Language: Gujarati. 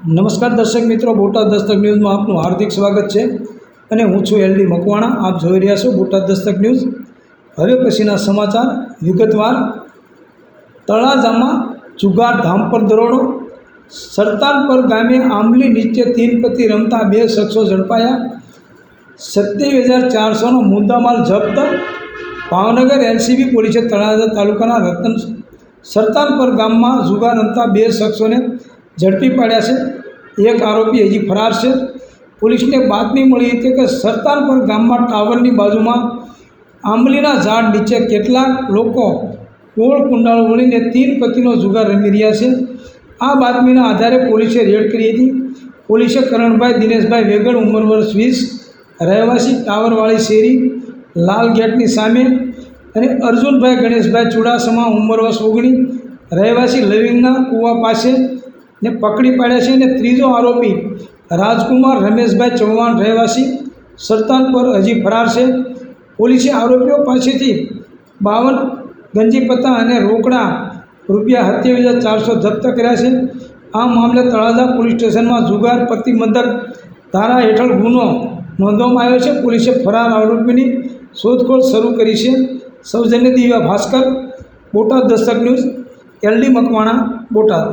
નમસ્કાર દર્શક મિત્રો, બોટાદ દસ્તક ન્યૂઝમાં આપનું હાર્દિક સ્વાગત છે અને હું છું એલડી મકવાણા. આપ જોઈ રહ્યા છો બોટાદ દસ્તક ન્યૂઝ. હવે પછીના સમાચાર વિગતવાર. તળાજામાં જુગાર ધામ પર દરોડો. સરતાલપર ગામે આંબલી નીચે તીન પત્તી રમતા 2 શખ્સો ઝડપાયા. 27,400નો મુદ્દામાલ જપ્ત. ભાવનગર એલસીબી પોલીસે તળાજા તાલુકાના સરતાલપર ગામમાં જુગાર રમતા 2 શખ્સોને ઝડપી પાડ્યા છે. એક આરોપી હજી ફરાર છે. પોલીસને બાતમી મળી હતી કે સરતાલપર ગામમાં ટાવરની બાજુમાં આંબલીના ઝાડ નીચે કેટલાક લોકો ગોળ કુંડાળો વળીને તીન પત્તીનો જુગાર રમી રહ્યા છે. આ બાતમીના આધારે પોલીસે રેડ કરી હતી. પોલીસે કરણભાઈ દિનેશભાઈ વેગડ, ઉંમર વર્ષ 20, રહેવાસી ટાવરવાળી શેરી, લાલ ગેટની સામે, અને અર્જુનભાઈ ગણેશભાઈ ચુડાસમા, ઉંમર વર્ષ 19, રહેવાસી લવિંગના કૂવા પાસે ને પકડી પાડ્યા છે. અને ત્રીજો આરોપી રાજકુમાર રમેશભાઈ ચૌહાણ, રહેવાસી સરતાલપર, હજી ફરાર છે. પોલીસે આરોપીઓ પાસેથી 52 ગંજીપત્તા અને રોકડા રૂપિયા 27,400 જપ્ત કર્યા છે. આ મામલે તળાજા પોલીસ સ્ટેશનમાં જુગાર પ્રતિબંધક ધારા હેઠળ ગુનો નોંધવામાં આવ્યો છે. પોલીસે ફરાર આરોપીની શોધખોળ શરૂ કરી છે. સૌજન્ય દિવ્યા ભાસ્કર, બોટાદ દસ્તક ન્યૂઝ, એલડી મકવાણા, બોટાદ.